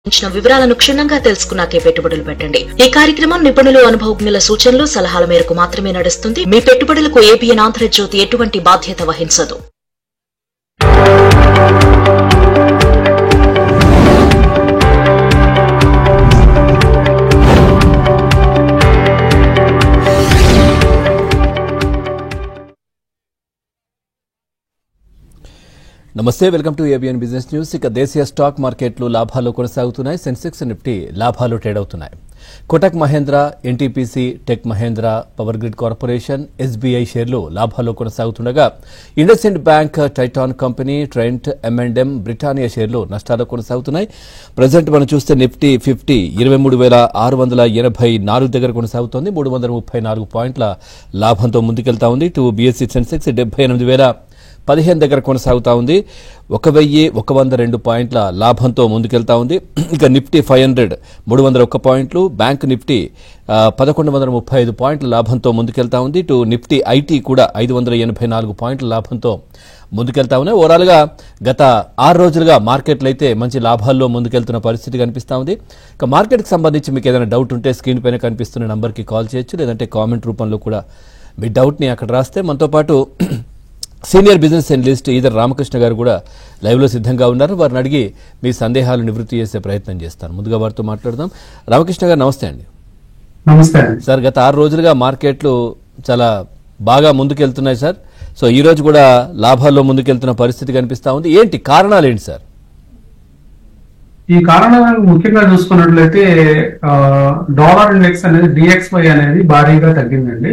వివరాలను క్షుణ్ణంగా తెలుసుకున్నాకే పెట్టుబడులు పెట్టండి. ఈ కార్యక్రమం నిపుణులు, అనుభవజ్ఞుల సూచనలు, సలహాల మేరకు మాత్రమే నడుస్తుంది. మీ పెట్టుబడులకు ఏబిఎన్ ఆంధ్రజ్యోతి ఎటువంటి బాధ్యత వహించదు. నమస్తే, welcome to ABN business news. ఇక దేశీయ స్టాక్ మార్కెట్లు లాభాల్లో కొనసాగుతున్నాయి. సెన్సెక్స్, నిఫ్టీ లాభాలు ట్రేడ్ అవుతున్నాయి. Kotak Mahindra, NTPC, tech Mahindra, power grid corporation, SBI షేర్లు లాభాల్లో కొనసాగుతుండగా IndusInd bank, Titan company, Trent, M&M, Britannia షేర్లు నష్టాల్లో కొనసాగుతున్నాయి. ప్రజెంట్ మనం చూస్తే నిఫ్టీ 50 23,684 దగ్గర కొనసాగుతోంది. 334 పాయింట్ల లాభంతో ముందుకెళ్తా ఉంది. బీఎస్సీ సెన్సెక్స్ 78,015 దగ్గర కొనసాగుతా ఉంది. 1,102 పాయింట్ల లాభంతో ముందుకెళ్తా ఉంది. ఇక నిఫ్టీ 500 301 పాయింట్లు, బ్యాంక్ నిఫ్టీ 1,135 పాయింట్ల లాభంతో ముందుకెళ్తా ఉంది. నిఫ్టీ ఐటీ కూడా 584 పాయింట్ల లాభంతో ముందుకెళ్తా ఉన్నాయి. ఓవరాల్ గా గత 6 రోజులుగా మార్కెట్లు అయితే మంచి లాభాల్లో ముందుకెళ్తున్న పరిస్థితి కనిపిస్తా ఉంది. ఇక మార్కెట్ కి సంబంధించి మీకు ఏదైనా డౌట్ ఉంటే స్క్రీన్ పైన కనిపిస్తున్న నంబర్కి కాల్ చేయొచ్చు, లేదంటే కామెంట్ రూపంలో కూడా మీ డౌట్ ని అక్కడ రాస్తే మనతో పాటు senior business analyst either Ramakrishna గారు కూడా లైవ్ లో సిద్ధంగా ఉన్నారు. వారిని అడిగి మీ సందేహాలు నివృత్తి చేసే ప్రయత్నం చేస్తాను. ముందుగా వారితో మాట్లాడదాం. రామకృష్ణ గారు నమస్తే అండి. నమస్తే సార్. గత 6 రోజులుగా మార్కెట్లు చాలా బాగా ముందుకెళ్తున్నాయి సార్. సో ఈ రోజు కూడా లాభాల్లో ముందుకెళ్తున్న పరిస్థితి కనిపిస్తా ఉంది. ఏంటి కారణాలు ఏంటి సార్? ఈ కారణాలను ముఖ్యంగా చూసుకున్నట్లయితే డాలర్ ఇండెక్స్ అనేది DXY అనేది భారీగా తగ్గిందండి.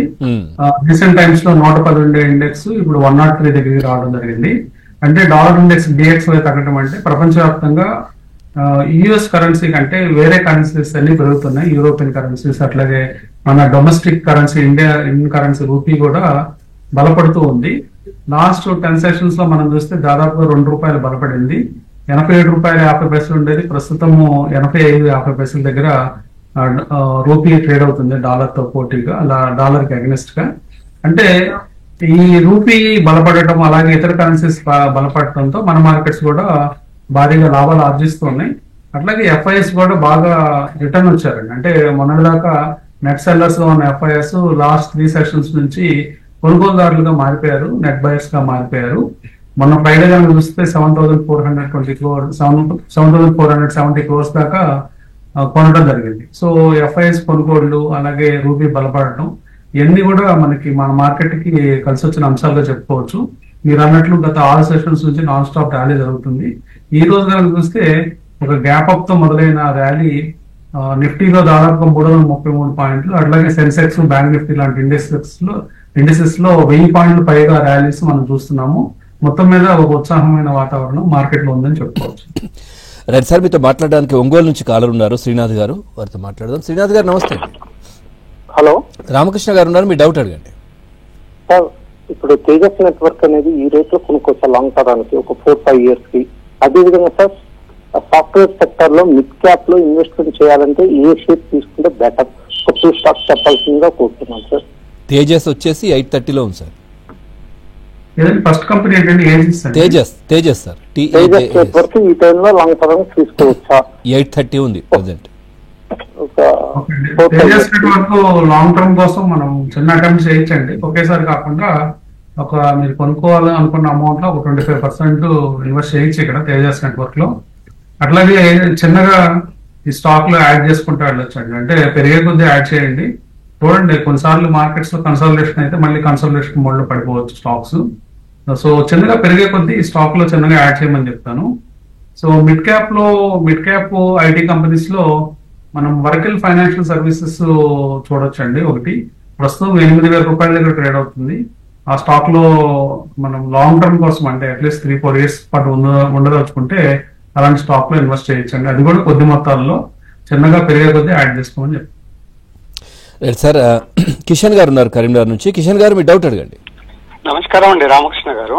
రీసెంట్ టైమ్స్ లో 110 ఇండెక్స్ ఇప్పుడు 103 దగ్గరికి రావడం జరిగింది. అంటే డాలర్ ఇండెక్స్ DXY తగ్గడం అంటే ప్రపంచవ్యాప్తంగా యుఎస్ కరెన్సీ కంటే వేరే కరెన్సీస్ అన్ని పెరుగుతున్నాయి. యూరోపియన్ కరెన్సీస్, అట్లాగే మన domestic currency Indian currency rupee కూడా బలపడుతూ ఉంది. లాస్ట్ 10 సెషన్స్ లో మనం చూస్తే దాదాపుగా ₹2 బలపడింది. ₹87.50 ఉండేది, ప్రస్తుతము 85.50 దగ్గర రూపీ ట్రేడ్ అవుతుంది డాలర్ తో పోటీగా, అలా డాలర్ కి అగెనిస్ట్ గా. అంటే ఈ రూపీ బలపడటం, అలాగే ఇతర కరెన్సీస్ బలపడటంతో మన మార్కెట్స్ కూడా భారీగా లాభాలు ఆర్జిస్తున్నాయి. అట్లాగే FIS కూడా బాగా రిటర్న్ వచ్చారండి. అంటే మొన్నటిదాకా నెట్ సెల్లర్స్ గా ఉన్న FIS లాస్ట్ 3 సెషన్స్ నుంచి కొనుగోలుదారులుగా మారిపోయారు, నెట్ బయర్స్ గా మారిపోయారు. మొన్న ఫ్రైడే కనుక చూస్తే 7,470 crores దాకా కొనడం జరిగింది. సో FIS కొనుగోళ్లు, అలాగే రూపీ బలపడటం, ఇవన్నీ కూడా మనకి మన మార్కెట్ కి కలిసి వచ్చిన అంశాలుగా చెప్పుకోవచ్చు. మీరు అన్నట్లు గత 6 సెషన్స్ నుంచి నాన్ స్టాప్ ర్యాలీ జరుగుతుంది. ఈ రోజు కనుక చూస్తే ఒక గ్యాప్ అప్ తో మొదలైన ర్యాలీ నిఫ్టీలో దాదాపుగా 333 పాయింట్లు, అట్లాగే సెన్సెక్స్, బ్యాంక్ నిఫ్టీ లాంటి ఇండెక్సెస్ లో 1000 పాయింట్లు పైగా ర్యాలీస్ మనం చూస్తున్నాము. మొత్తం మీద ఒక ఉత్సాహమైన వాతావరణం మార్కెట్ లో ఉందని చెప్పుకోవచ్చు. రైట్ సార్, మీతో మాట్లాడడానికి ఒంగోలు నుంచి కాలర్ ఉన్నారు, శ్రీనాథ్ గారు. వారితో మాట్లాడదాం. శ్రీనాథ్ గారు నమస్తే. హలో, రామకృష్ణ గారు ఉన్నారు, మీ డౌట్ అడగండి. సార్, ఇప్పుడు తేజస్ నెట్వర్క్ అనేది ఈ రేట్ లో కొనుక్కోవచ్చు లాంగ్ టర్మ్కి, ఒక 4-5 years కి. అదేవిధంగా సార్, సాఫ్ట్వేర్ సెక్టర్ లో మిడ్ క్యాప్ లో ఇన్వెస్ట్మెంట్ చేయాలంటే ఏ షేర్ తీసుకుంటే బెటర్? ఒక 2 స్టాక్స్ చెప్పాల్సిందిగా కోరుతున్నాను సార్. తేజస్ వచ్చేసి 830 ఉంది సార్. ఫస్ట్ కంపెనీ ఏంటంటే తేజస్ సార్. నెట్వర్క్ ఈ టైంలో లాంగ్ టర్మ్ తీసుకోవచ్చా? 830 ఉంది present. Tejas network long term కోసం మనం చిన్న అటెంప్ట్ చేయొచ్చండి. ఒకేసారి కాకుండా మీరు కొనుక్కోవాలి అనుకున్న అమౌంట్ లో ఒక 25% ఇన్వెస్ట్ చేయొచ్చు ఇక్కడ తేజస్ నెట్వర్క్ లో. అట్లాగే చిన్నగా ఈ స్టాక్ లో యాడ్ చేసుకుంటూ వెళ్ళొచ్చండి. అంటే పెరిగే కొద్దీ యాడ్ చేయండి. చూడండి, కొన్నిసార్లు మార్కెట్స్ లో కన్సల్టేషన్ అయితే మళ్ళీ కన్సల్టేషన్ మోడ్ లో పడిపోవచ్చు స్టాక్స్. సో చిన్నగా పెరిగే కొద్దీ ఈ స్టాక్ లో చిన్నగా యాడ్ చేయమని చెప్తాను. So mid cap IT companies లో మనం వర్కిల్ ఫైనాన్షియల్ సర్వీసెస్ చూడొచ్చండి. ఒకటి ప్రస్తుతం ₹8,000 దగ్గర ట్రేడ్ అవుతుంది. ఆ స్టాక్ లో మనం లాంగ్ టర్మ్ కోసం, అంటే అట్లీస్ట్ 3-4 years పాటు ఉండదలుచుకుంటే అలాంటి స్టాక్ లో ఇన్వెస్ట్ చేయొచ్చండి. అది కూడా కొద్ది మొత్తాల్లో చిన్నగా పెరిగే కొద్దీ యాడ్ చేసుకోమని చెప్తాను. సార్, కిషన్ గారు ఉన్నారు కరీంనగర్ నుంచి. కిషన్ గారు, మీ డౌట్ అడగండి. నమస్కారం అండి, రామకృష్ణ గారు.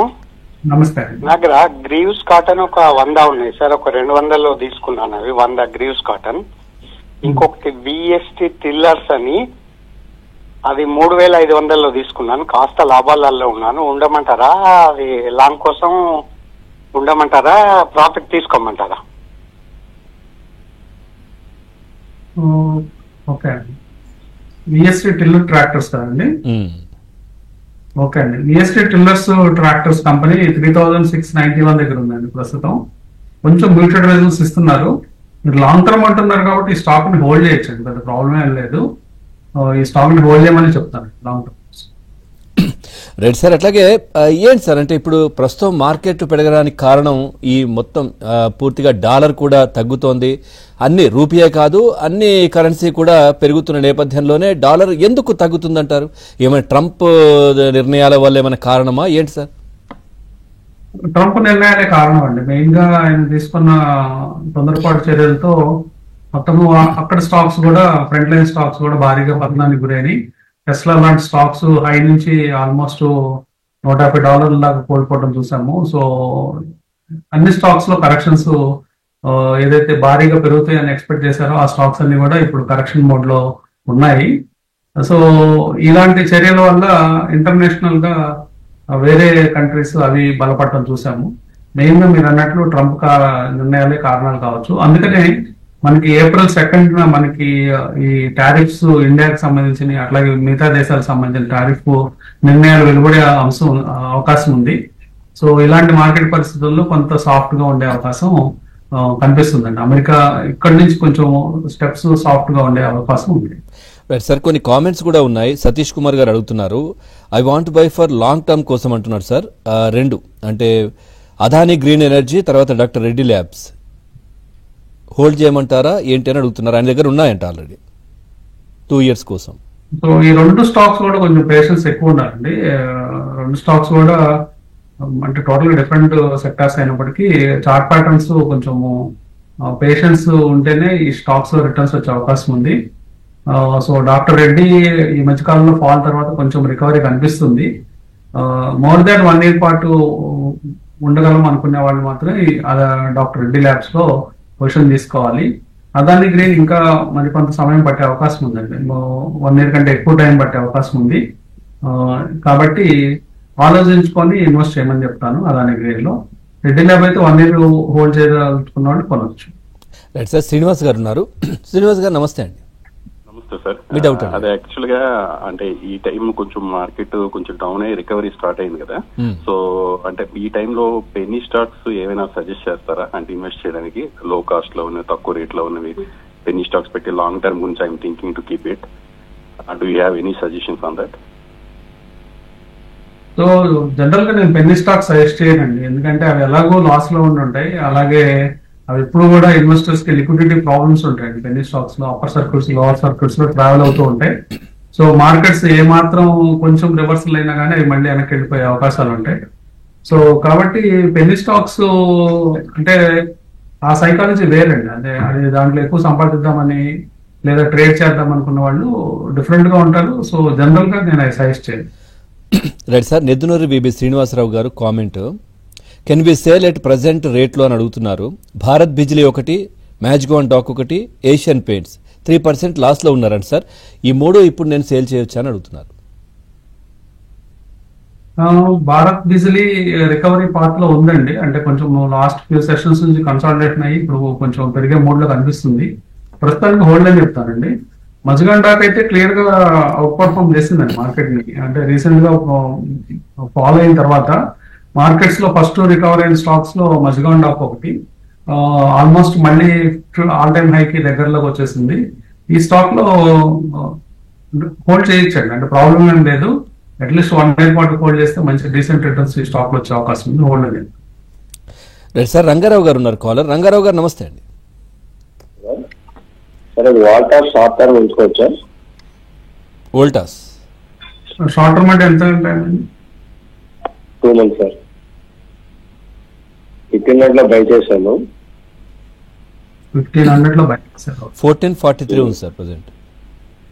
నమస్తే. నా దగ్గర గ్రీవ్స్ కాటన్ ఒక 100 ఉన్నాయి సార్. ఒక 200లో తీసుకున్నాను అవి 100 గ్రీవ్స్ కాటన్. ఇంకొకటి VST టిల్లర్స్ అని, అది 3,500లో తీసుకున్నాను. కాస్త లాభాలలో ఉన్నాను. ఉండమంటారా? అది లాంగ్ కోసం ఉండమంటారా? ప్రాఫిట్ తీసుకోమంటారా? ఓకే అండి. విఎస్టీ టిల్లర్ ట్రాక్టర్స్ కదండి. ఓకే అండి. విఎస్టీ టిల్లర్స్ ట్రాక్టర్స్ కంపెనీ 3691 దగ్గర ఉందండి ప్రస్తుతం. కొంచెం మ్యూటెడ్ రిజల్ట్స్ ఇస్తున్నారు. మీరు లాంగ్ టర్మ్ అంటున్నారు కాబట్టి ఈ స్టాక్ ని హోల్డ్ చేయొచ్చండి, పెద్ద ప్రాబ్లం ఏం లేదు. ఈ స్టాక్ ని హోల్డ్ చేయమని చెప్తాను లాంగ్ టర్మ్. Right sir. అట్లాగే ఏంటి సార్ అంటే ఇప్పుడు ప్రస్తుతం మార్కెట్ పెరగడానికి కారణం ఈ మొత్తం పూర్తిగా డాలర్ కూడా తగ్గుతోంది, అన్ని రూపాయే కాదు అన్ని కరెన్సీ కూడా పెరుగుతున్న నేపథ్యంలోనే డాలర్ ఎందుకు తగ్గుతుందంటారు? ఏమైనా ట్రంప్ నిర్ణయాల వల్ల ఏమైనా కారణమా ఏంటి సార్? ట్రంప్ నిర్ణయాలే కారణం అండి. మెయిన్ గా ఆయన తీసుకున్న తొందరపాటు చర్యలతో మొత్తము అక్కడ స్టాక్స్ కూడా, ఫ్రంట్ లైన్ స్టాక్స్ కూడా భారీగా పతనానికి గురైనాయి. టెస్లా లాంటి స్టాక్స్ హై నుంచి ఆల్మోస్ట్ $150 దాకా కోల్పోవడం చూసాము. సో అన్ని స్టాక్స్ లో కరెక్షన్స్ ఏదైతే భారీగా పెరుగుతాయని ఎక్స్పెక్ట్ చేశారో ఆ స్టాక్స్ అన్ని కూడా ఇప్పుడు కరెక్షన్ మోడ్ లో ఉన్నాయి. సో ఇలాంటి చర్యల వల్ల ఇంటర్నేషనల్ గా వేరే కంట్రీస్ అవి బలపడటం చూసాము. మెయిన్ గా మీరు అన్నట్లు ట్రంప్ నిర్ణయాలే కారణాలు కావచ్చు. అందుకనే మనకి April 2nd మనకి ఈ టారిఫ్స్ ఇండియాకి సంబంధించిన అట్లాగే మిగతా దేశాలకు సంబంధించిన టారిఫ్ నిర్ణయాలు వెలువడే అవకాశం ఉంది. సో ఇలాంటి మార్కెట్ పరిస్థితుల్లో కొంత సాఫ్ట్ గా ఉండే అవకాశం కనిపిస్తుందండి. అమెరికా ఇక్కడి నుంచి కొంచెం స్టెప్స్ సాఫ్ట్ గా ఉండే అవకాశం ఉంది. Right sir. కొన్ని కామెంట్స్ కూడా ఉన్నాయి. సతీష్ కుమార్ గారు అడుగుతున్నారు, I want buy for long term కోసం అంటున్నారు సార్. రెండు అంటే అదానీ గ్రీన్ ఎనర్జీ, తర్వాత డాక్టర్ రెడ్డి ల్యాబ్స్ హోల్డ్ చేయమంటారా ఏంటి అని అడుగుతున్నారు. ఆయన దగ్గర ఉన్నాయంట ఆల్రెడీ 2 years కోసం. సో ఈ రెండు స్టాక్స్ కూడా కొంచెం పేషెన్స్ ఎక్కువ ఉండాలండి. రెండు స్టాక్స్ కూడా అంటే టోటల్ డిఫరెంట్ సెక్టార్స్ అయినప్పటికీ చార్ట్ ప్యాటర్న్స్ కొంచెం పేషెన్స్ ఉంటేనే ఈ స్టాక్స్ రిటర్న్స్ వచ్చే అవకాశం ఉంది. సో డాక్టర్ రెడ్డి ఈ మధ్యకాలంలో ఫాల్ తర్వాత కొంచెం రికవరీ కనిపిస్తుంది. మోర్ దాన్ 1 year పాటు ఉండగలం అనుకునే వాళ్ళు మాత్రమే డాక్టర్ రెడ్డి ల్యాబ్స్ లో పొజిషన్ తీసుకోవాలి. అదాని గ్రీన్ ఇంకా మరి కొంత సమయం పట్టే అవకాశం ఉందండి. 1 year కంటే ఎక్కువ టైం పట్టే అవకాశం ఉంది. కాబట్టి ఆలోచించుకొని ఇన్వెస్ట్ చేయమని చెప్తాను అదాని గ్రీన్ లో. రెడ్డి ల్యాబ్ అయితే 1 year హోల్డ్ చేయదలుచుకున్న వాళ్ళు కొనవచ్చు. Right sir. శ్రీనివాస్ గారు ఉన్నారు. శ్రీనివాస్ గారు నమస్తే అండి. సార్ అదే యాక్చువల్ గా అంటే ఈ టైం కొంచెం మార్కెట్ కొంచెం డౌన్ అయ్యి రికవరీ స్టార్ట్ అయింది కదా. సో అంటే ఈ టైంలో పెన్నీ స్టాక్స్ ఏమైనా సజెస్ట్ చేస్తారా అంటే ఇన్వెస్ట్ చేయడానికి? లో కాస్ట్ లో ఉన్నవి, తక్కువ రేట్ లో ఉన్నవి పెన్నీ స్టాక్స్ పెట్టి లాంగ్ టర్మ్ గురించి I'm thinking to keep it. Do you have any suggestions on that? So general గా నేను పెన్నీ స్టాక్స్ సజెస్ట్ చేయనండి, ఎందుకంటే అవి ఎలాగో లాస్ లో ఉంటాయి. అలాగే అవి ఎప్పుడు కూడా ఇన్వెస్టర్స్ కి లిక్విడిటీ ప్రాబ్లమ్స్ ఉంటాయండి. పెన్నీ స్టాక్స్ లో అప్పర్ సర్క్యూట్స్, లోవర్ సర్క్యూట్స్ లో ట్రావెల్ అవుతూ ఉంటాయి. సో మార్కెట్స్ ఏమాత్రం కొంచెం రివర్సల్ అయినా కానీ అవి మళ్ళీ వెనక్కి వెళ్ళిపోయే అవకాశాలు ఉంటాయి. సో కాబట్టి పెన్నీ స్టాక్స్ అంటే ఆ సైకాలజీ వేరండి. అంటే అది దాంట్లో ఎక్కువ సంపాదిద్దామని లేదా ట్రేడ్ చేద్దాం అనుకున్న వాళ్ళు డిఫరెంట్ గా ఉంటారు. సో జనరల్ గా నేను సజెస్ట్ చేయను. Right sir. Neddunuri BB Srinivasarao గారు comment, can be sale at present రేట్లో అని అడుగుతున్నారు. భారత్ బిజిలీ ఒకటి, మ్యాజ్గాన్ డాక్ ఒకటి, ఏషియన్ పెయింట్స్ 3% లాస్ లో ఉన్నారంట సార్. ఈ 3 ఇప్పుడు నేను సేల్ చేయొచ్చా అని అడుగుతున్నారు. భారత్ బిజిలీ రికవరీ పార్ట్ లో ఉందండి. అంటే కొంచెం లాస్ట్ ఫ్యూ సెషన్స్ నుంచి కన్సాలిడేషన్ అయ్యి ఇప్పుడు కొంచెం పెరిగే మోడ్ లో కనిపిస్తుంది. ప్రస్తుతానికి హోల్డ్ అని చెప్తానండి. మజ్గాన్ డాక్ అయితే క్లియర్ గా అవుట్ పర్ఫార్మ్ చేసిందండి మార్కెట్ ని. అంటే రీసెంట్ గా ఫాలో అయిన తర్వాత మార్కెట్స్ లో ఫస్ట్ రికవర్ అయిన స్టాక్స్ లో మజ్గాన్ డాక్ ఒకటి. ఆల్మోస్ట్ మళ్ళీ ఆల్ టైమ్ హైకి దగ్గరలోకి వచ్చేసింది. ఈ స్టాక్ లో హోల్డ్ చేయొచ్చండి, అంటే ప్రాబ్లం ఏం లేదు. అట్లీస్ట్ 1 year పాటు హోల్డ్ చేస్తే మంచి డీసెంట్ రిటర్న్స్ ఈ స్టాక్ లో వచ్చే అవకాశం ఉంది. హోల్డ్ అనేది. Right sir. రంగారావు గారు ఉన్నారు కాలర్. రంగారావు గారు నమస్తే అండి. సరే, వాల్టాస్ షార్ట్ టర్మ్ ఉంచుకోవచ్చా? వోల్టాస్ షార్ట్ టర్మ్ అంటే ఎంత ఉంటాయండి? 2 months సార్. 1500 లో బై చేశాను. 1500 లో బై చేశారు. 1443 ఉంది సార్ ప్రజెంట్.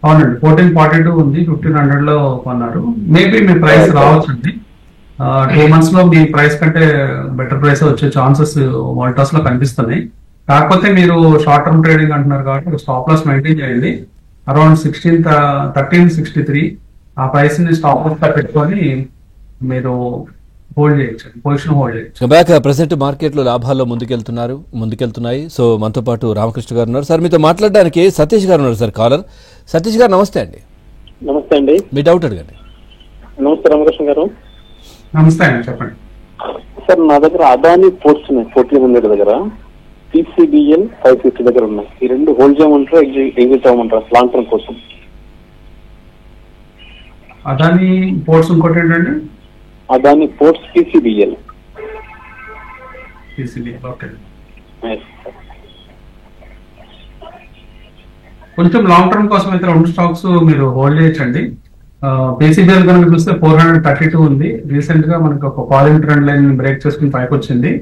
అవునండి, 1442 ఉంది. 1500 లో కొన్నారు. మేబీ మీ ప్రైస్ రావచ్చండి. 2 months లో మీ ప్రైస్ కంటే బెటర్ ప్రైస్ వచ్చే ఛాన్సెస్ వాల్టాస్ లో కనిపిస్తున్నాయి. కాకపోతే మీరు షార్ట్ టర్మ్ ట్రేడింగ్ అంటున్నారు కాబట్టి స్టాప్ లాస్ మెయింటైన్ చేయండి. అరౌండ్ 1363 ఆ ప్రైస్ ని స్టాప్ లాస్ పెట్టుకొని మీరు హోల్డ్ చేయొచ్చు, పొజిషన్ హోల్డ్ చేయొచ్చు. బ్యాక్ ప్రెసెంట్ మార్కెట్లో లాభాల్లో ముందుకెళ్తున్నాయి. సో మనతో పాటు రామకృష్ణ గారు ఉన్నారు. సార్ మీతో మాట్లాడడానికి సతీష్ గారు ఉన్నారు సార్, కాలర్. సతీష్ గారు నమస్తే అండి. నమస్తే అండి. మీ డౌట్ అడగండి. నమస్తే రామకృష్ణ గారు. నమస్తే అండి, చెప్పండి సార్. నా దగ్గర అదాని పోర్ట్స్ ఉన్నాయి 1400 దగ్గర, PCBL 550 దగ్గర ఉన్నాయి. ఈ రెండు హోల్డ్ చేయమంటారా ఎగ్జిట్ అవ్వమంటారా లాంగ్ టర్మ్ కోసం? అదాని పోర్ట్స్, ఇంకోటి ఏంటండి? Adani ports PCBL. ఓకే. కొంచెం లాంగ్ టర్మ్ కోసం అయితే రెండు స్టాక్స్ మీరు హోల్డ్ చేయొచ్చండి. PCBL కనుక చూస్తే 432 ఉంది. రీసెంట్ గా మనకి ఒక పాజిటివ్ ట్రెండ్ లైన్ బ్రేక్ చేసుకుని పైకి వచ్చింది.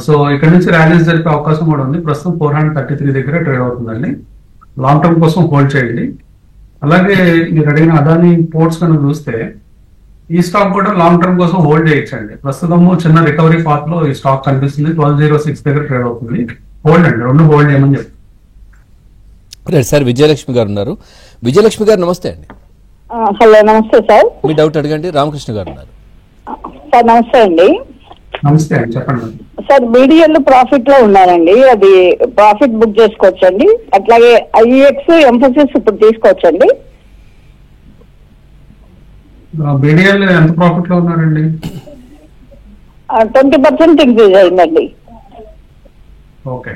సో ఇక్కడ నుంచి ర్యాలీస్ జరిపే అవకాశం కూడా ఉంది. ప్రస్తుతం 433 దగ్గర ట్రేడ్ అవుతుందండి. లాంగ్ టర్మ్ కోసం హోల్డ్ చేయండి. అలాగే మీరు అడిగిన అదాని పోర్ట్స్ కనుక చూస్తే ఈ స్టాక్ కూడా లాంగ్ టర్మ్ కోసం హోల్డ్ చేయొచ్చండి. ప్రస్తుతము చిన్న రికవరీ పాత్ లో ఈ స్టాక్ కనిపిస్తుంది. 1206 దగ్గర ట్రేడ్ అవుతుంది. హోల్డ్ అండి, రెండు హోల్డ్ చేయమని చెప్తాను. Right sir. విజయలక్ష్మి గారు ఉన్నారు. విజయలక్ష్మి గారు నమస్తే అండి. హలో, నమస్తే సార్. మీ డౌట్ అడగండి. రామకృష్ణ గారు ఉన్నారు. సార్ నమస్తే అండి. నమస్తే అండి, చెప్పండి సార్. BDL ప్రాఫిట్ లో ఉన్నారండి, అది ప్రాఫిట్ బుక్ చేసుకోవచ్చండి. అట్లాగే IEX, ఎంఫోసిస్ ఇప్పుడు తీసుకోవచ్చండి. BDL ఎంత ప్రాఫిట్ లో ఉన్నారండి? 20% ఇంక్రీజ్ అయిందండి. ఓకే,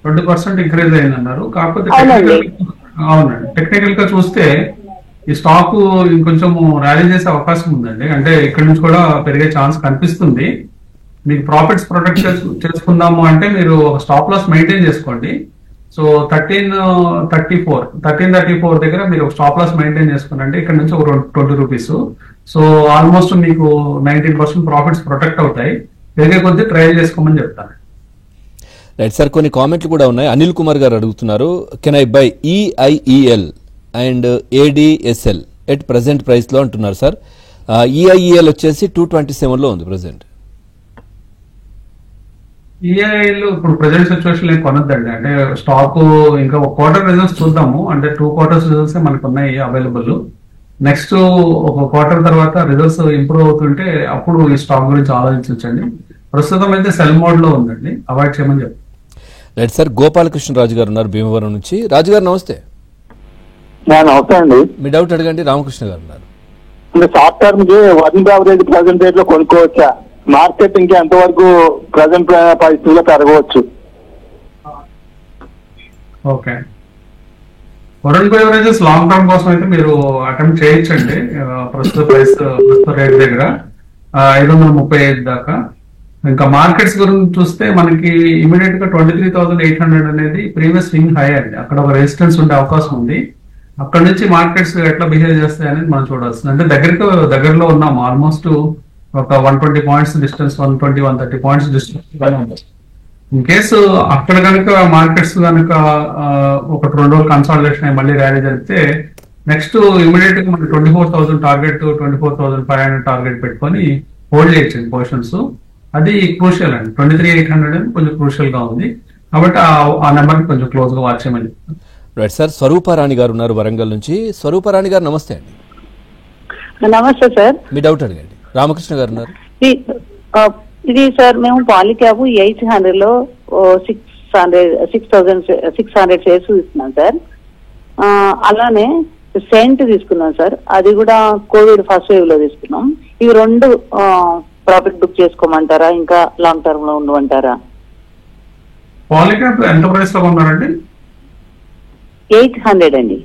20% ఇంక్రీజ్ అయిందన్నారు. కాకపోతే అవునండి, టెక్నికల్ గా చూస్తే ఈ స్టాక్ ఇంకొంచెం ర్యాలీ చేసే అవకాశం ఉందండి. అంటే ఇక్కడ నుంచి కూడా పెరిగే ఛాన్స్ కనిపిస్తుంది. మీకు ప్రాఫిట్స్ ప్రొటెక్ట్ చేసుకుందాము అంటే మీరు స్టాప్ లాస్ మెయింటైన్ చేసుకోండి. సో 1334 దగ్గర మీరు ఒక స్టాప్ లాస్ మెయింటైన్ చేసుకున్నారంటే ఇక్కడ నుంచి ఒక 20 రూపీస్. సో ఆల్మోస్ట్ మీకు 19% ప్రాఫిట్స్ ప్రొటెక్ట్ అవుతాయి. పెరిగే కొద్దీ ట్రయల్ చేసుకోమని చెప్తాను. Right sir. కొన్ని కామెంట్లు కూడా ఉన్నాయి. అనిల్ కుమార్ గారు అడుగుతున్నారు, can I by EIEL and ADSL at present price లో అంటున్నారు సార్. EIEL వచ్చేసి 227 లో ఉంది ప్రెసెంట్. EIL ఇప్పుడు ప్రెసెంట్ సిచ్యువేషన్ ఏం కొనొద్దండి. అంటే స్టాక్ ఇంకా ఒక క్వార్టర్ రిజల్ట్స్ చూద్దాము. అంటే 2 క్వార్టర్స్ రిజల్ట్స్ మనకు ఉన్నాయి అవైలబుల్. నెక్స్ట్ ఒక క్వార్టర్ తర్వాత రిజల్ట్స్ ఇంప్రూవ్ అవుతుంటే అప్పుడు ఈ స్టాక్ గురించి ఆలోచించండి. ప్రస్తుతం అయితే సెల్ మోడ్ లో ఉందండి, అవాయిడ్ చేయమని చెప్తాను. Right sir. గోపాలకృష్ణరాజు గారు ఉన్నారు భీమవరం నుంచి. రాజు గారు నమస్తే. నమస్తే అండి. మీ డౌట్ అడగండి. రామకృష్ణ గారు ఉన్నారు. షార్ట్ టర్మ్ కి వర్కింగ్ యావరేజ్ ప్రెసెంట్ రేట్ లో కొనుక్కోవచ్చా? మార్కెట్ ఇంకా ఎంతవరకు ప్రెసెంట్ పరిస్థితుల్లో పెరగవచ్చు? Okay, Varun beverages long term కోసం అయితే మీరు అటెంప్ట్ చేయొచ్చండి. ప్రస్తుత రేట్ దగ్గర 535 దాకా. ఇంకా మార్కెట్స్ గురించి చూస్తే మనకి ఇమీడియట్ గా 23,800 అనేది ప్రీవియస్ స్వింగ్ హై అండి. అక్కడ ఒక రెసిస్టెన్స్ ఉండే అవకాశం ఉంది. అక్కడ నుంచి మార్కెట్స్ ఎట్లా బిహేవ్ చేస్తాయి అనేది మనం చూడాల్సింది. అంటే దగ్గరలో ఉన్నాము. ఆల్మోస్ట్ ఒక 120 points distance, 120-130 points distance. In case అక్కడ కనుక మార్కెట్స్ కనుక ఒక 2 రోజులు కన్సాలిడేషన్ అయ్యి మళ్ళీ ర్యాలీ జరిగితే నెక్స్ట్ ఇమీడియట్ గా మనకి 24,000 టార్గెట్, 24,500 టార్గెట్ పెట్టుకొని హోల్డ్ చేయొచ్చు పొజిషన్స్. అది క్రూషియల్ అండి. 23,800 కొంచెం క్రూషియల్ గా ఉంది కాబట్టి ఆ నెంబర్ ని కొంచెం క్లోజ్ గా వాచ్ చేయమని. Right sir. స్వరూపారాణి గారు ఉన్నారు వరంగల్ నుంచి. స్వరూపారాణి గారు నమస్తే అండి. నమస్తే సార్. మీ డౌట్ అడగండి. రామకృష్ణ గారు ఉన్నారు. ఇది సార్, మేము పాలిక్యాబ్ 800 లో 6,600 షేర్స్ ఇస్తున్నాం సార్. అలానే సెంట్ తీసుకున్నాం సార్, అది కూడా కోవిడ్ ఫస్ట్ వేవ్ లో తీసుకున్నాం. ఇవి రెండు ప్రాఫిట్ బుక్ చేసుకోమంటారా, ఇంకా లాంగ్ టర్మ్ లో ఉండమంటారా? పాలిక్యాబ్ ఎంత ప్రైస్ లో కొన్నారండి? 800 అండి.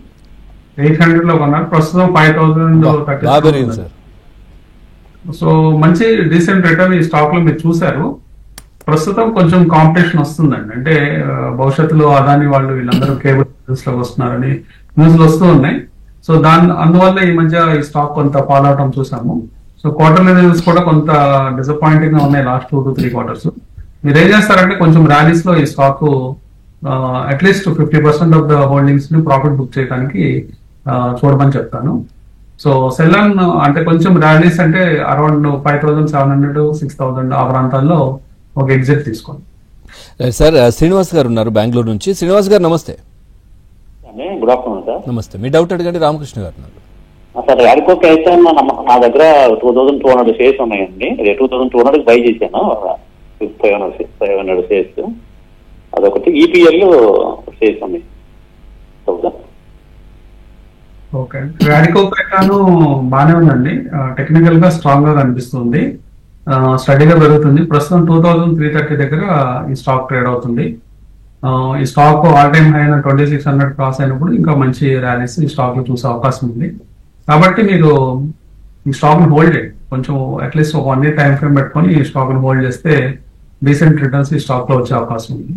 800 లో కొన్నారు. ప్రస్తుతం 5,030 సార్. సో మంచి డీసెంట్ రిటర్న్ ఈ స్టాక్ లో మీరు చూసారు. ప్రస్తుతం కొంచెం కాంపిటీషన్ వస్తుందండి. అంటే భవిష్యత్తులో అదాని వాళ్ళు వీళ్ళందరూ కేబుల్ లోకి వస్తున్నారని న్యూస్లు వస్తూ ఉన్నాయి. సో అందువల్ల ఈ మధ్య ఈ స్టాక్ కొంత ఫాల్ అవటం చూసాము. సో క్వార్టర్లీ రిజల్ట్స్ కూడా కొంత డిసప్పాయింటింగ్ గా ఉన్నాయి లాస్ట్ 2 to 3 క్వార్టర్స్. మీరు ఏం చేస్తారంటే కొంచెం ర్యాలీస్ లో ఈ stock at least 50% of the holdings ని ప్రాఫిట్ బుక్ చేయడానికి చూడమని చెప్తాను. సో సెల్లన్ అంటే కొంచెం ర్యాలీస్ అంటే అరౌండ్ 5,700, 6,000 ఆ ప్రాంతాల్లో ఒక ఎగ్జిట్ తీసుకోండి. సార్ శ్రీనివాస్ గారు ఉన్నారు బెంగళూరు నుంచి. శ్రీనివాస్ గారు నమస్తే. Good afternoon sir. నమస్తే. మీ డౌట్ అడగండి. రామకృష్ణ గారు ఉన్నారు. సార్ రాడికోకి అయితే నా దగ్గర 2200 షేర్స్ ఉన్నాయండి. 2200 బై చేశాను, 500 షేర్స్. అదొకటి. ఈపీఎల్ షేర్స్ ఉన్నాయి. ఓకే, రాడికో పెకాను బాగానే ఉందండి. టెక్నికల్ గా స్ట్రాంగ్ గా కనిపిస్తుంది, స్టడీగా పెరుగుతుంది. ప్రస్తుతం 2330 దగ్గర ఈ స్టాక్ ట్రేడ్ అవుతుంది. ఈ స్టాక్ ఆల్ టైమ్ హై అయిన 2600 క్రాస్ అయినప్పుడు ఇంకా మంచి ర్యాలీస్ ఈ స్టాక్ లో చూసే అవకాశం ఉంది. కాబట్టి మీరు ఈ స్టాక్ ని హోల్డ్ చేయండి. కొంచెం అట్లీస్ట్ ఒక 1 year టైం ఫ్రేమ్ పెట్టుకొని ఈ స్టాక్ ని హోల్డ్ చేస్తే డీసెంట్ రిటర్న్స్ ఈ స్టాక్ లో వచ్చే అవకాశం ఉంది.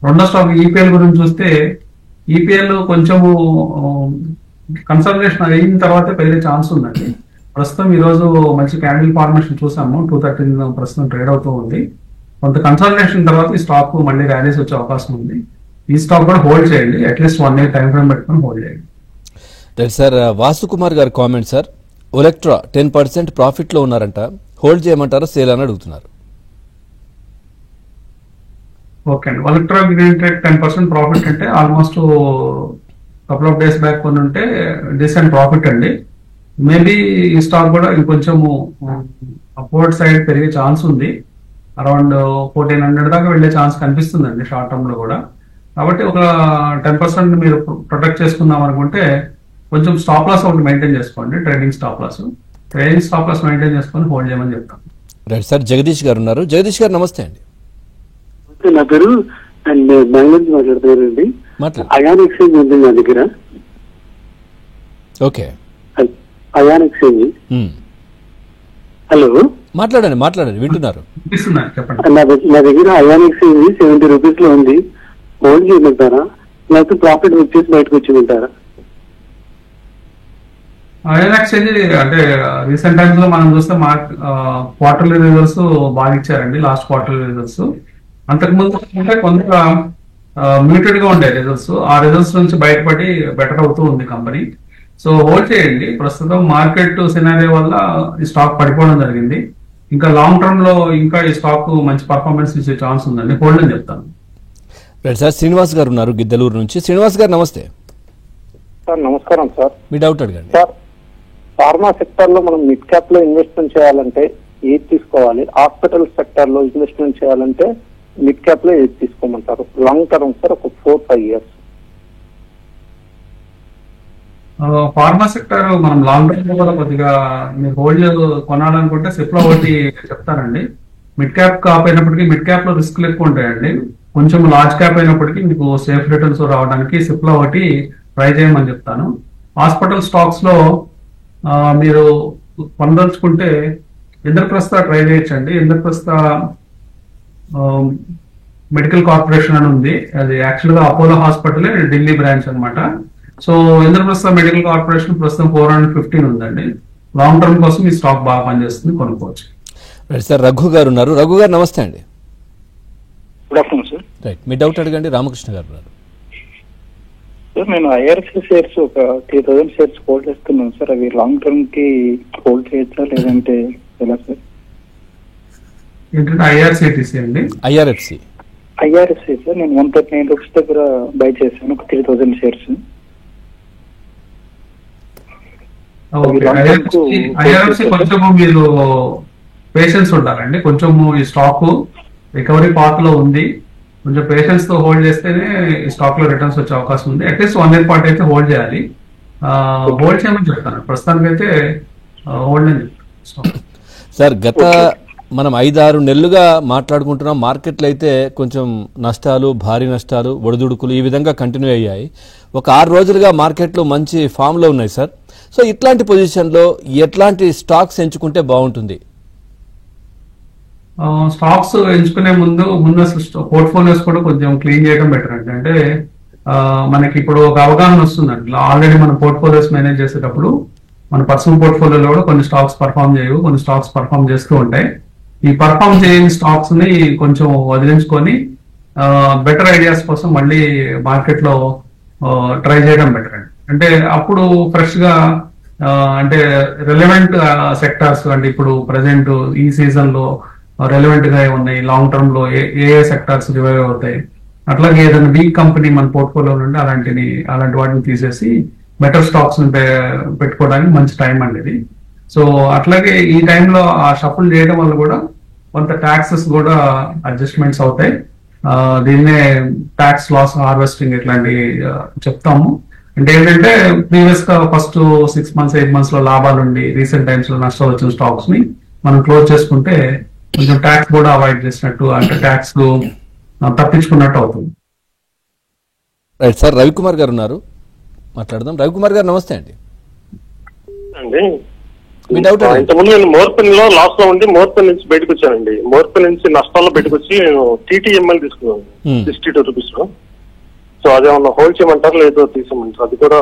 రెండో స్టాక్ ఈపీఎల్ గురించి చూస్తే, ఈపీఎల్ కొంచెము కన్సల్టేషన్ అయిన తర్వాత పెరిగే ఛాన్స్ ఉందండి. ప్రస్తుతం ఈ రోజు మంచి క్యాండిల్ ఫార్మేషన్ చూసాము, 213 ప్రస్తుతం ట్రేడ్ అవుతూ ఉంది. కొంత కన్సల్టేషన్ తర్వాత ఈ స్టాక్ మళ్ళీ ర్యాలీస్ వచ్చే అవకాశం ఉంది. ఈ స్టాక్ కూడా హోల్డ్ చేయండి, అట్లీస్ట్ 1 year టైం ఫ్రేమ్ పెట్టుకొని హోల్డ్ చేయండి. రైట్ సార్, వాసుకుమార్ గారి కామెంట్ సార్, ఒలెక్ట్రా 10% ప్రాఫిట్ లో ఉన్నారంట, హోల్డ్ చేయమంటారా సేల్ అని అడుగుతున్నారు. ఓకే అండి, ఒలెక్ట్రా గ్రీన్ ట్రేడ్ 10% ప్రాఫిట్ అంటే almost couple of days back కొని ఉంటే డీసెంట్ ప్రాఫిట్ అండి. మేబీ ఈ స్టాక్ కూడా ఇంకొంచెము అప్వర్డ్ సైడ్ పెరిగే ఛాన్స్ ఉంది. అరౌండ్ 1400 దాకా వెళ్లే ఛాన్స్ కనిపిస్తుందండి షార్ట్ టర్మ్ లో కూడా. కాబట్టి ఒక 10% మీరు ప్రొటెక్ట్ చేసుకుందాం అనుకుంటే కొంచెం స్టాప్ లాస్ ఒకటి మెయింటైన్ చేసుకోండి. ట్రేడింగ్ స్టాప్ లాస్ మెయింటైన్ చేసుకొని హోల్డ్ చేయమని చెప్తాను. రైట్ సార్, జగదీష్ గారు ఉన్నారు. జగదీష్ గారు నమస్తే అండి. నా పేరు అండ్ బెంగళూరు నుంచి మాట్లాడుతున్నారండి. అయాన్ ఎక్స్చేంజ్ ఉంది నా దగ్గర. Okay, ion exchange. హలో, మాట్లాడండి వింటున్నారు. నా దగ్గర అయాన్ ఎక్స్చేంజ్ 70 రూపీస్ లో ఉంది. హోల్డ్ చేయమంటారా లేకపోతే ప్రాఫిట్ వచ్చేసి బయటకు వచ్చిమంటారా? అయాన్ ఎక్స్చేంజ్ అంటే రీసెంట్ టైమ్స్ లో మనం చూస్తే క్వార్టర్లీ రిజల్ట్స్ బాగా ఇచ్చారండి. లాస్ట్ క్వార్టర్లీ రిజల్ట్స్ అంతకుముందు అంటే కొంత మ్యూటెడ్ గా ఉండే రిజల్ట్స్, ఆ రిజల్ట్స్ నుంచి బయటపడి బెటర్ అవుతూ ఉంది కంపెనీ. సో హోల్డ్ చేయండి. ప్రస్తుతం మార్కెట్ సినారియో వల్ల ఈ స్టాక్ పడిపోవడం జరిగింది. ఇంకా లాంగ్ టర్మ్ లో ఇంకా ఈ స్టాక్ మంచి పర్ఫార్మెన్స్ ఇచ్చే ఛాన్స్ ఉందండి, హోల్డ్ అని చెప్తాను. రైట్ సార్, శ్రీనివాస్ గారు ఉన్నారు గిద్దలూరు నుంచి. శ్రీనివాస్ గారు నమస్తే సార్. నమస్కారం సార్. మీ డౌట్ అడగండి సార్. ఫార్మా సెక్టర్ లో మనం మిడ్ క్యాప్ లో ఇన్వెస్ట్మెంట్ చేయాలంటే ఏది తీసుకోవాలి? హాస్పిటల్ సెక్టర్ లో ఇన్వెస్ట్మెంట్ చేయాలంటే మిడ్ క్యాప్ లో ఏది తీసుకోమంటారు? లాంగ్ టర్మ్ సార్, ఒక 4-5 years. ఫార్మా సెక్టర్ మనం లాంగ్ టర్మ్ లో కూడా కొద్దిగా మీరు హోల్డ్ కొనాలనుకుంటే సిప్లా ఒకటి చెప్తానండి. మిడ్ క్యాప్ కాపోయినప్పటికీ మిడ్ క్యాప్ లో రిస్క్లు ఎక్కువ ఉంటాయండి. కొంచెం లార్జ్ క్యాప్ అయినప్పటికీ మీకు సేఫ్ రిటర్న్స్ రావడానికి సిప్లా ఒకటి ట్రై చేయమని చెప్తాను. హాస్పిటల్ స్టాక్స్ లో మీరు కొనదలుచుకుంటే ఇంద్రప్రస్థ ట్రై చేయొచ్చండి. ఇంద్రప్రస్థ మెడికల్ కార్పొరేషన్ అని ఉంది, అది యాక్చువల్ గా అపోలో హాస్పిటల్ ఢిల్లీ బ్రాంచ్ అనమాట. సో ఇంద్రప్రస్థ మెడికల్ కార్పొరేషన్ ప్రస్తుతం 415 ఉందండి. లాంగ్ టర్మ్ కోసం ఈ స్టాక్ బాగా పనిచేస్తుంది, కొనుక్కోవచ్చు. రైట్ సార్, రఘు గారు ఉన్నారు. రఘు గారు నమస్తే అండి. Good afternoon sir. రైట్, మీ డౌట్ అడగండి. రామకృష్ణ గారు ఉన్నారు. సార్, నేను ఐఆర్ఎఫ్సి షేర్స్ ఒక 3000 షేర్స్ హోల్డ్ చేస్తున్నాను సార్. అవి లాంగ్ టర్మ్ కి హోల్డ్ చేయొచ్చా లేదంటే ఎలా సార్? ఏంటంటే ఐఆర్సిటిసి అండి. ఐఆర్ఎఫ్సి సార్, నేను 139 రూపీస్ దగ్గర బై చేశాను, ఒక 3000 షేర్స్. ఐఆర్ఎఫ్సి కొంచెము మీరు పేషెన్స్ ఉండాలండి. కొంచెము ఈ స్టాక్ రికవరీ పాత్ లో ఉంది, కొంచెం పేషెన్స్ తో హోల్డ్ చేస్తేనే ఈ స్టాక్ లో రిటర్న్స్ వచ్చే అవకాశం ఉంది. అట్లీస్ట్ 1 year పాటు అయితే హోల్డ్ చేయాలి. హోల్డ్ చేయమని చెప్తాను. ప్రస్తుతానికి అయితే హోల్డ్ అని చెప్తాను. సార్, గత మనం 5-6 నెలలుగా మాట్లాడుకుంటున్నాం. మార్కెట్లు అయితే కొంచెం నష్టాలు, భారీ నష్టాలు, ఒడిదుడుకులు ఈ విధంగా కంటిన్యూ అయ్యాయి. ఒక 6 రోజులుగా మార్కెట్లు మంచి ఫామ్ లో ఉన్నాయి సార్. సో ఇట్లాంటి పొజిషన్ లో ఎట్లాంటి స్టాక్స్ ఎంచుకుంటే బాగుంటుంది? స్టాక్స్ ఎంచుకునే ముందు అసలు పోర్ట్ఫోలియోస్ కూడా కొంచెం క్లీన్ చేయడం బెటర్ అండి. అంటే మనకి ఇప్పుడు ఒక అవగాహన వస్తుందండి. ఆల్రెడీ మన పోర్ట్ఫోలియోస్ మేనేజ్ చేసేటప్పుడు మన పర్సనల్ పోర్ట్ఫోలియోలో కూడా కొన్ని స్టాక్స్ పర్ఫామ్ చేయవు, కొన్ని స్టాక్స్ పర్ఫామ్ చేస్తూ ఉంటాయి. ఈ పర్ఫామ్ చేయని స్టాక్స్ ని కొంచెం వదిలించుకొని బెటర్ ఐడియాస్ కోసం మళ్ళీ మార్కెట్ లో ట్రై చేయడం బెటర్ అండి. అంటే అప్పుడు ఫ్రెష్ గా అంటే రెలవెంట్ సెక్టార్స్, అంటే ఇప్పుడు ప్రజెంట్ ఈ సీజన్ లో రెలవెంట్ గా ఉన్నాయి, లాంగ్ టర్మ్ లో ఏ సెక్టార్స్ రివైవ్ అవుతాయి, అట్లాగే ఏదైనా వీక్ కంపెనీ మన పోర్ట్ఫోలియో నుండి అలాంటి వాటిని తీసేసి బెటర్ స్టాక్స్ పెట్టుకోవడానికి మంచి టైం అండి ఇది. సో అట్లాగే ఈ టైంలో ఆ షఫుల్ చేయడం వల్ల కూడా కొంత ట్యాక్సెస్ కూడా అడ్జస్ట్మెంట్స్ అవుతాయి. దీన్నే ట్యాక్స్ లాస్ హార్వెస్టింగ్ ఇట్లాంటి చెప్తాము. అంటే ఏంటంటే ప్రీవియస్ గా ఫస్ట్ 6 months 8 months లో లాభాలు ఉండి రీసెంట్ టైమ్స్ లో నష్టాలు వచ్చిన స్టాక్స్ ని మనం క్లోజ్ చేసుకుంటే కొంచెం ట్యాక్స్ కూడా అవాయిడ్ చేసినట్టు, అంటే ట్యాక్స్ తప్పించుకున్నట్టు అవుతుంది. రైట్ సార్, రవికుమార్ గారు ఉన్నారు, మాట్లాడదాం. రవికుమార్ గారు నమస్తే అండి. ఇంతకుముందు నేను మోర్పల్లిలో లాస్ లో ఉండి మోర్పల్లి నుంచి బయటకు వచ్చానండి. మోర్పల్లి నుంచి నష్టాల్లో బయటకు వచ్చి నేను TTML తీసుకున్నాను 62 rupees లో. సో అదేమన్నా హోల్డ్ చేయమంటారు లేదో తీసేయమంటారు? అది కూడా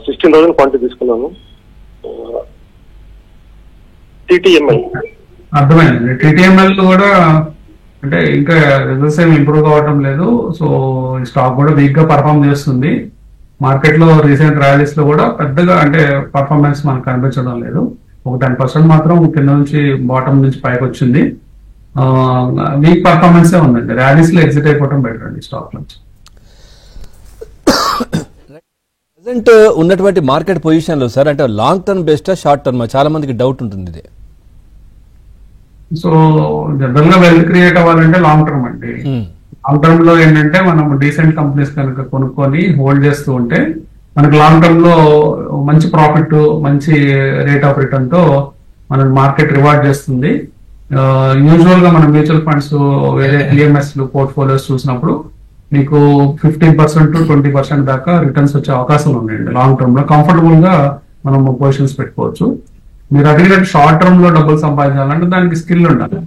16,000 క్వాంటిటీ తీసుకున్నాను. TTML అర్థమైంది. TTML కూడా అంటే ఇంకా రిజల్ట్స్ ఏమి ఇంప్రూవ్ కావడం లేదు. సో ఈ స్టాక్ కూడా వీక్ గా పర్ఫామ్ చేస్తుంది. మార్కెట్ లో రీసెంట్ ర్యాలీస్ లో కూడా పెద్దగా అంటే పర్ఫార్మెన్స్ మనకు కనిపించడం లేదు. ఒక 10% మాత్రం కింద నుంచి బాటమ్ నుంచి పైకి వచ్చింది. వీక్ పర్ఫార్మెన్సే ఉందండి. ర్యాలీస్ లో ఎగ్జిట్ అయిపోవడం బెటర్ అండి స్టాక్ నుంచి. ప్రజెంట్ ఉన్నటువంటి మార్కెట్ పొజిషన్ లో సార్, అంటే లాంగ్ టర్మ్ బెస్టా షార్ట్ టర్మ్? చాలా మందికి డౌట్ ఉంటుంది ఇది. సో జనరల్ గా వెల్త్ క్రియేట్ అవ్వాలంటే లాంగ్ టర్మ్ అండి. లాంగ్ టర్మ్ లో ఏంటంటే మనం డీసెంట్ కంపెనీస్ కనుక కొనుక్కొని హోల్డ్ చేస్తూ ఉంటే మనకు లాంగ్ టర్మ్ లో మంచి ప్రాఫిట్, మంచి రేట్ ఆఫ్ రిటర్న్ తో మన మార్కెట్ రివార్డ్ చేస్తుంది. యూజువల్ గా మనం మ్యూచువల్ ఫండ్స్ వేరే PMS పోర్ట్ఫోలియోస్ చూసినప్పుడు మీకు 15% to 20% దాకా రిటర్న్స్ వచ్చే అవకాశాలు ఉన్నాయండి. లాంగ్ టర్మ్ లో కంఫర్టబుల్ గా మనం పొజిషన్స్ పెట్టుకోవచ్చు. మీరు అడిగినట్టు షార్ట్ టర్మ్ లో డబ్బులు సంపాదించాలంటే దానికి స్కిల్ ఉండాలి.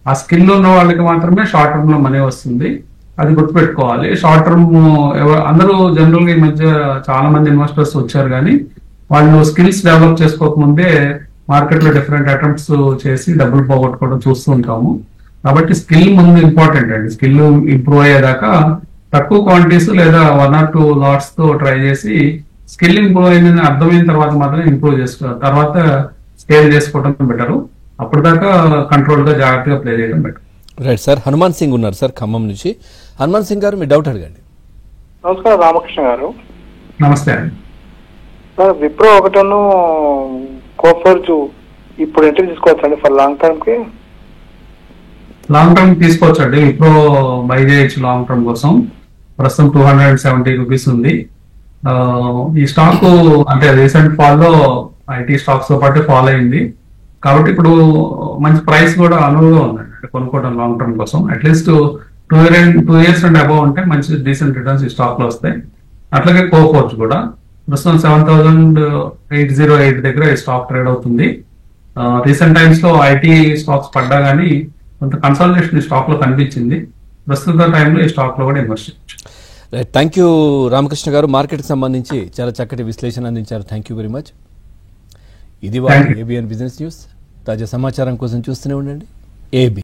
ఆ స్కిల్ ఉన్న వాళ్ళకి మాత్రమే షార్ట్ టర్మ్ లో మనీ వస్తుంది. అది గుర్తుపెట్టుకోవాలి. షార్ట్ టర్మ్ అందరూ జనరల్ గా ఈ మధ్య చాలా మంది ఇన్వెస్టర్స్ వచ్చారు, కానీ వాళ్ళు స్కిల్స్ డెవలప్ చేసుకోకముందే మార్కెట్ లో డిఫరెంట్ అటెంప్ట్స్ చేసి డబ్బులు పోగొట్టుకోవడం చూస్తూ ఉంటాము. కాబట్టి స్కిల్ ముందు ఇంపార్టెంట్ అండి. స్కిల్ ఇంప్రూవ్ అయ్యేదాకా తక్కువ క్వాంటిటీస్ లేదా 1 or 2 lots తో ట్రై చేసి స్కిల్ ఇంప్రూవ్ అయిందని అర్థమైన తర్వాత మాత్రం ఇంప్రూవ్ చేసుకోవాలి. తర్వాత స్కేల్ చేసుకోవడం బెటర్. అప్పటిదాకా కంట్రోల్ గా జాగ్రత్తగా ప్లే చేయడం better. Right sir, Hanuman Singh ఉన్నారు సార్ ఖమ్మం నుంచి. హనుమాన్ సింగ్ గారు మీ డౌట్ అడగండి. నమస్కారం రామకృష్ణ గారు. నమస్తే అండి. సార్ విప్రో ఒకటను కోఫోర్జ్ ఇప్పుడు ఎంట్రీ తీసుకోవచ్చండి ఫర్ లాంగ్ టర్మ్ కి? లాంగ్ టర్మ్ తీసుకోవచ్చండి. విప్రో బై చేయొచ్చు లాంగ్ టర్మ్ కోసం. ప్రస్తుతం 270 rupees ఉంది. ఈ స్టాక్ అంటే రీసెంట్ ఫాల్ లో ఐటీ స్టాక్స్ తో పాటు ఫాల్ అయింది. కాబట్టి ఇప్పుడు మంచి ప్రైస్ కూడా అనువుగా ఉందండి అంటే కొనుక్కోవడం లాంగ్ టర్మ్ కోసం. అట్లీస్ట్ 2 years అండ్ అబౌవ్ ఉంటే మంచి డీసెంట్ రిటర్న్స్ ఈ స్టాక్ లో వస్తాయి. అట్లాగే కోఫోర్జ్ కూడా ప్రస్తుతం 7,808 దగ్గర ఈ స్టాక్ ట్రేడ్ అవుతుంది. రీసెంట్ టైమ్స్ లో ఐటీ స్టాక్స్ పడ్డా కానీ కొంత కన్సల్టేషన్ ఈ స్టాక్ లో కనిపించింది. ప్రస్తుత టైంలో ఈ స్టాక్ లో కూడా ఇన్వెస్ట్ చేయొచ్చు. రైట్, థ్యాంక్ యూ రామకృష్ణ గారు. మార్కెట్కి సంబంధించి చాలా చక్కటి విశ్లేషణ అందించారు. Thank you very much. ఇది ABN బిజినెస్ న్యూస్. తాజా సమాచారం కోసం చూస్తూనే ఉండండి AB.